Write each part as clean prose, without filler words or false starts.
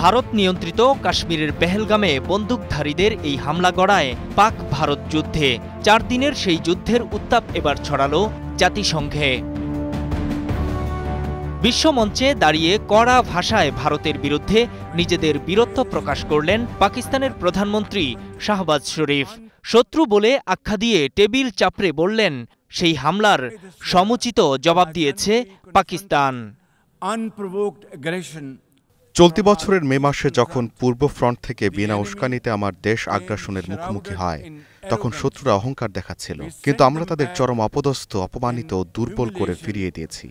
ভারত নিয়ন্ত্রিত কাশ্মীরের পেহেলগামে বন্দুকধারীদের এই হামলা গড়ায় পাক ভারত যুদ্ধে 4 দিনের সেই যুদ্ধের উত্তাপ এবার ছড়ালো জাতিসংঘে। বিশ্বমঞ্চে দাঁড়িয়ে কড়া ভাষায় ভারতের বিরুদ্ধে নিজেদের বীরত্ব প্রকাশ করলেন পাকিস্তানের প্রধানমন্ত্রী শাহবাজ শরীফ। শত্রু বলে আখ্যা দিয়ে টেবিল চাপড়ে বললেন, সেই হামলার সমুচিত জবাব দিয়েছে পাকিস্তান। চলতি বছরের মে মাসে যখন পূর্ব ফ্রন্ট থেকে বিনা উস্কানিতে আমার দেশ আগ্রাসনের মুখোমুখি হয়, তখন শত্রুরা অহংকার দেখাচ্ছিল, কিন্তু আমরা তাদের চরম অপদস্থ, অপমানিত ও দুর্বল করে ফিরিয়ে দিয়েছি।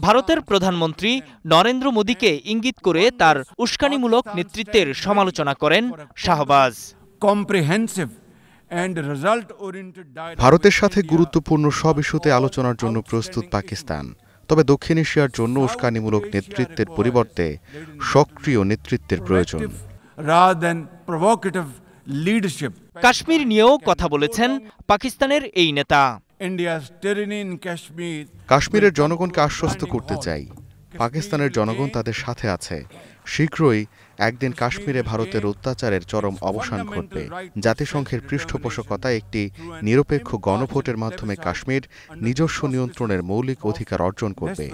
ভারতের প্রধানমন্ত্রী নরেন্দ্র মোদীকে ইঙ্গিত করে তার উস্কানিমূলক নেতৃত্বের সমালোচনা করেন শাহবাজ। ভারতের সাথে গুরুত্বপূর্ণ সব ইস্যুতে আলোচনার জন্য প্রস্তুত পাকিস্তান, তবে দক্ষিণ এশিয়ার জন্য উস্কানিমূলক নেতৃত্বের পরিবর্তে সক্রিয় নেতৃত্বের প্রয়োজন। কাশ্মীর নিয়েও কথা বলেছেন পাকিস্তানের এই নেতা। কাশ্মীরের জনগণকে আশ্বস্ত করতে চাই, পাকিস্তানের জনগণ তাদের সাথে আছে। শীঘ্রই একদিন কাশ্মীরে ভারতের অত্যাচারের চরম অবসান ঘটবে। জাতিসংঘের পৃষ্ঠপোষকতায় একটি নিরপেক্ষ গণভোটের মাধ্যমে কাশ্মীর নিজস্ব নিয়ন্ত্রণের মৌলিক অধিকার অর্জন করবে।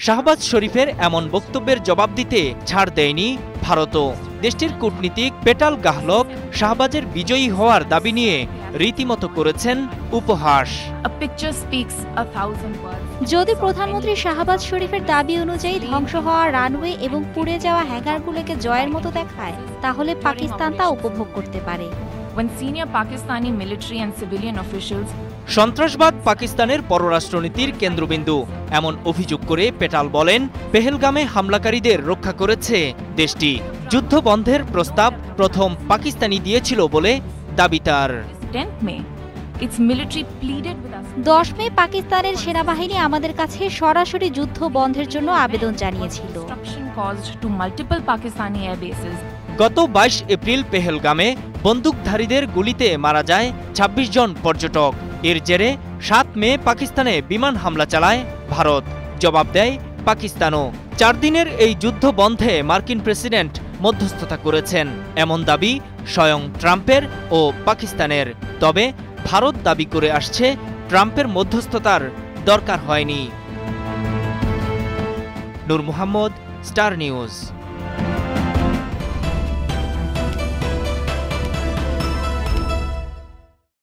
শাহবাজ শরীফের এমন বক্তব্যের জবাব দিতে ছাড় দেয়নি ভারতও। দেশটির কূটনীতিক পেটাল গাহলক শাহবাজের বিজয়ী হওয়ার দাবি নিয়ে রীতিমতো করেছেন উপহাস। যদি প্রধানমন্ত্রী শাহবাজ শরীফের দাবি অনুযায়ী ধ্বংস হওয়া রানওয়ে এবং পুড়ে যাওয়া হ্যাঙ্গারগুলোকে জয়ের মতো দেখায়, তাহলে পাকিস্তান তা উপভোগ করতে পারে। সন্ত্রাসবাদ পাকিস্তানের পররাষ্ট্রনীতির কেন্দ্রবিন্দু এমন অভিযোগ করে পেটাল বলেন, পেহেলগামে হামলাকারীদের রক্ষা করেছে দেশটি। যুদ্ধ বন্ধের প্রস্তাব প্রথম পাকিস্তানি দিয়েছিল বলে দাবি তার। 10 মে পাকিস্তানের সেনাবাহিনী আমাদের কাছে সরাসরি যুদ্ধ বন্ধের জন্য আবেদন জানিয়েছিল। গত 22 এপ্রিল পেহেলগামে বন্দুকধারীদের গুলিতে মারা যায় 26 জন পর্যটক। এর জেরে 7 মে পাকিস্তানে বিমান হামলা চালায় ভারত। জবাব দেয় পাকিস্তানও। 4 দিনের এই যুদ্ধ বন্ধে মার্কিন প্রেসিডেন্ট মধ্যস্থতা করেছেন, এমন দাবি স্বয়ং ট্রাম্পের ও পাকিস্তানের। তবে ভারত দাবি করে আসছে ট্রাম্পের মধ্যস্থতার দরকার হয়নি। নূর মোহাম্মদ, স্টার নিউজ।